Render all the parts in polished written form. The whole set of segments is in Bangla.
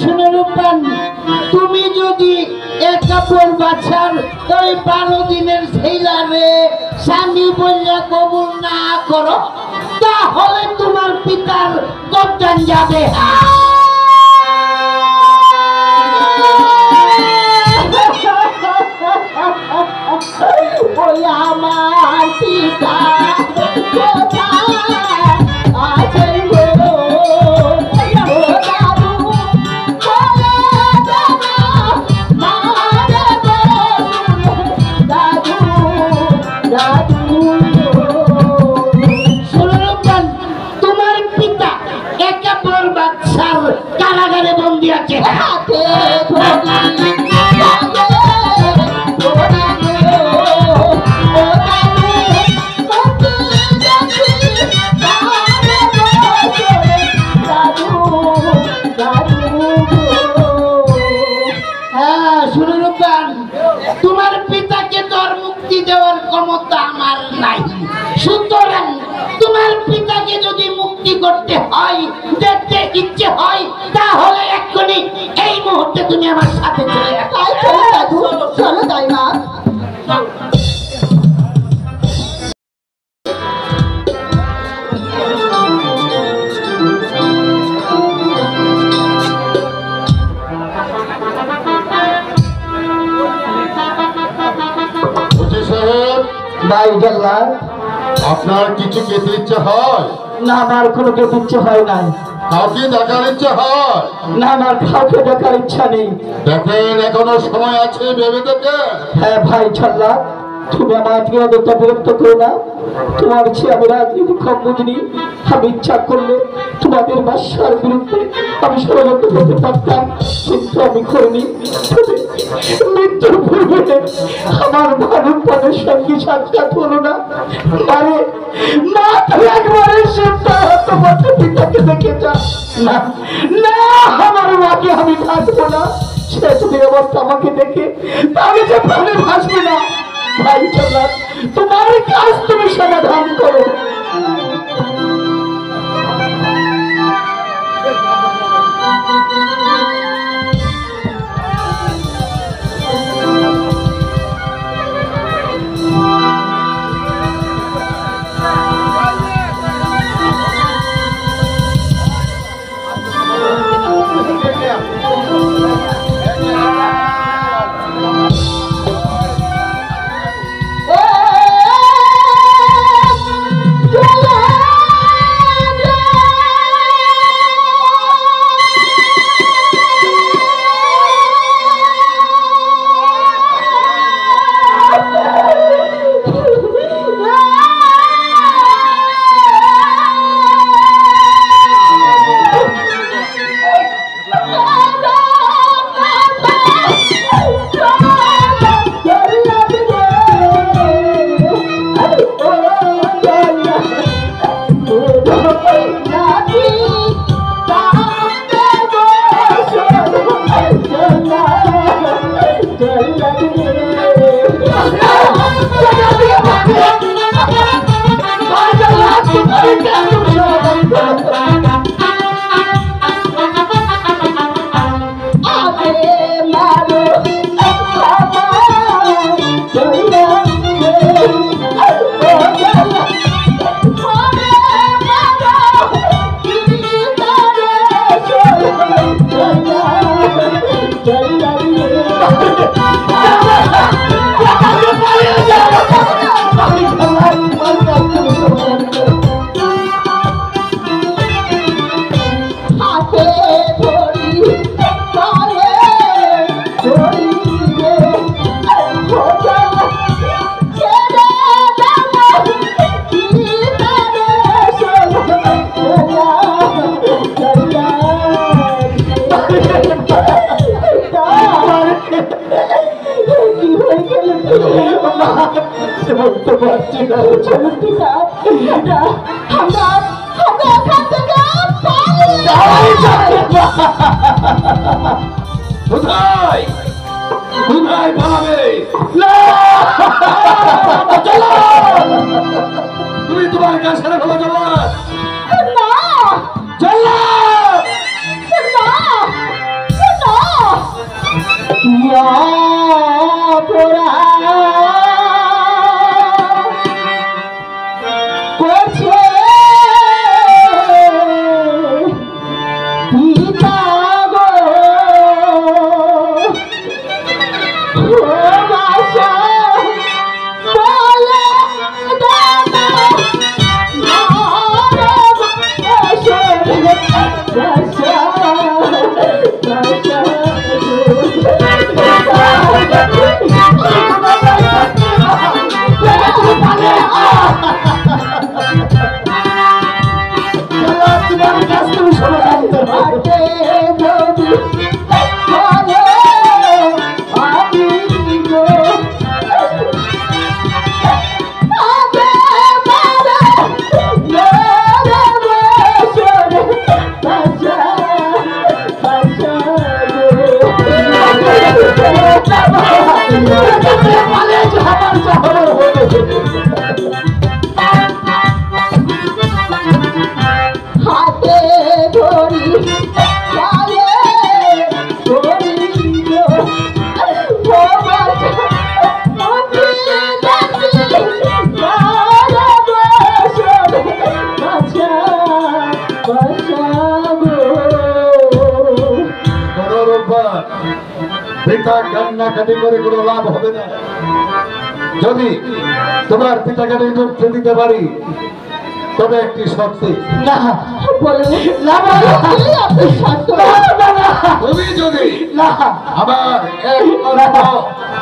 শুনে রূপবান, তুমি যদি এক কাপড় বাছার ওই 12 দিনের ছেলারে স্বামী বললে কবুল না করো, তাহলে তোমার পিতার গর্দান যাবে। ওই আমার পিতা কারাগারে বন্দি আছে। তোমার পিতাকে তো আর মুক্তি দেওয়ার ক্ষমতা আমার নাই, সুতরাং তোমার পিতাকে যদি মুক্তি করতে হয়, দেখতে ইচ্ছে হয়, তাহলে এক্ষুনি এই মুহূর্তে তুমি আমার সাথে চলে আসো। চলো তাই মা। ভাই জল্লাদ, আপনার কিছু খেতে ইচ্ছে হয়? না, আমার কোনো খেতে ইচ্ছে হয় না। কাউকে দেখার ইচ্ছে হয়? না, আমার কাউকে দেখার ইচ্ছা নেই। দেখেন এখনো সময় আছে, ভেবে দেখে। হ্যাঁ ভাই জল্লাদ, তুমি আমাকে অতটা বিরক্ত করো না। তোমার চেয়ে আমি রাজনীতি কম বুঝিনি। আমি ইচ্ছা করলে তোমাদের বাসার বিরুদ্ধে আমি ষড়যন্ত্র করতে পারতাম, কিন্তু আমি করিনি। মৃত্যুর পূর্বে আমার ভারত পানের সঙ্গে সাক্ষাৎ হলো না। আরে মা, তুমি একবারের তোমার পিতাকে দেখে যা। না না, আমার মাকে আমি থাকবো না। সে যদি অবস্থা আমাকে দেখে তাহলে যে প্রাণে ভাসবে না। ভাই জল্লাদ, তোমার কাজ তুমি সমাধান করো। কোথায় কোথায় পালাবে? তুমি তোমার কাজ সেরে ফেলো। জল্লাদ, জল্লাদ, অপরাধ করছে পিতা গো ও বাসা বলে তোমার কাছ তুমি সমাধান করতে হাতে ধরি পায়ে ধরি পিতা কান্নাকাটি করে কোনো লাভ হবে না। যদি তোমার পিতাকে আমি মুক্তি দিতে পারি তবে একটি শর্তে, না বলে না আপনি শান্ত তুমি যদি না আমার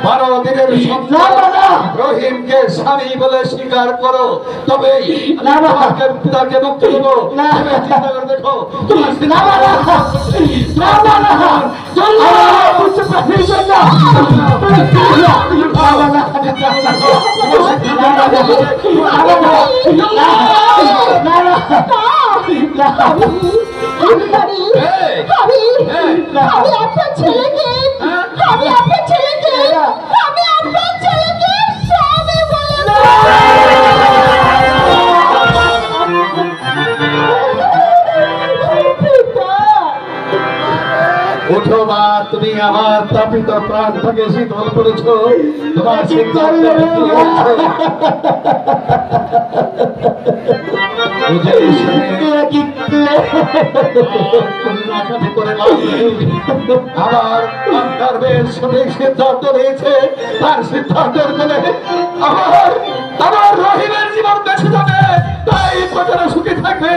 12 দিনের সন্তান রহিমকে স্বামী বলে স্বীকার করো, তবে তোমাকে পিতাকে মুক্তি দেব। তুমি চিন্তা করে দেখো তোমার আমি আপনার ছেলেকে স্বামী বলে ওঠো মা, তুমি আমার তাপিত প্রাণ থেকে শীতল করেছ। তোমার সিদ্ধান্ত আমার গর্বের সঠিক সিদ্ধান্ত নিয়েছে। তার সিদ্ধান্তের ফলে আমার রহিমের জীবন বেঁচে যাবে, তাই প্রজারা সুখী থাকবে।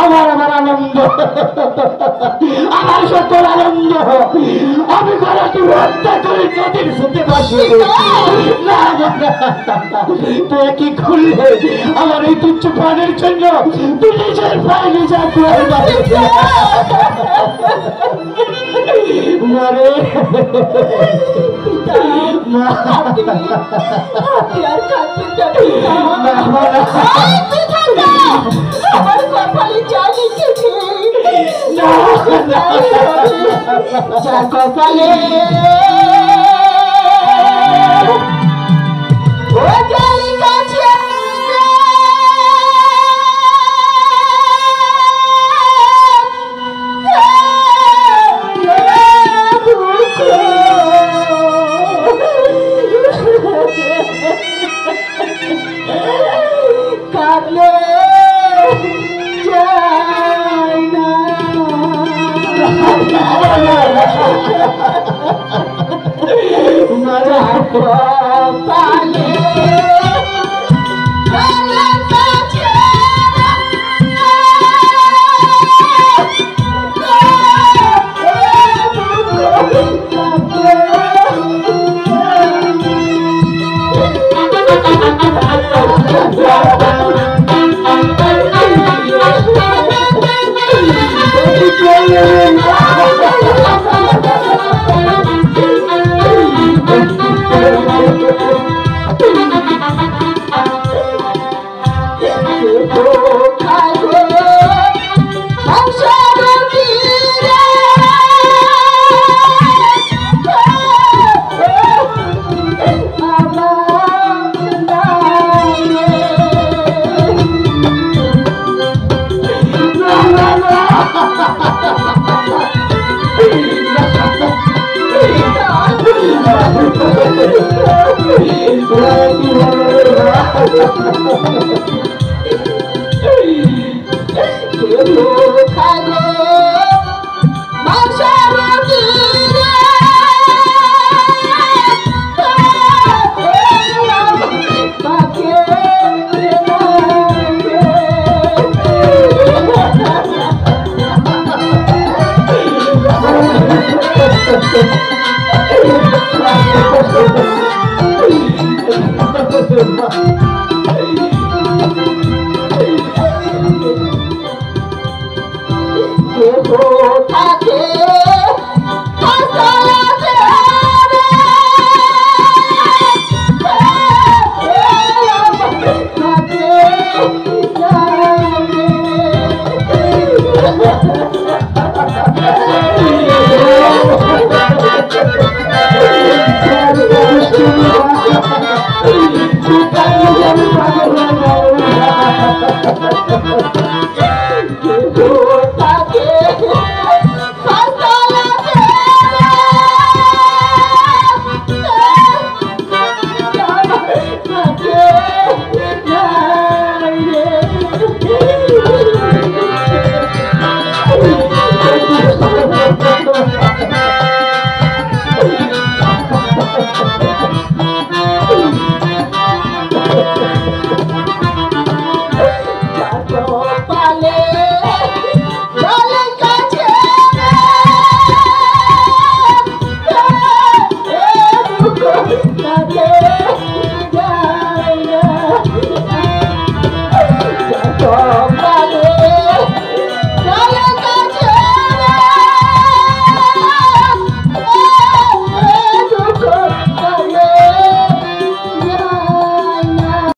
আমার আনন্দ, আমার সকল আনন্দ আমি গলাটি হত্যা করে নদীর সাথে বাসি। তুই কি খুললে আমার এই তুচ্ছ প্রাণের জন্য? তুই নিজের পায়ে নিজা করে মারে আমার কপালে যা লিখেছে যা কপালে ও যা লিখেছে কাঁদলে যায় না মারা পালে প্রভু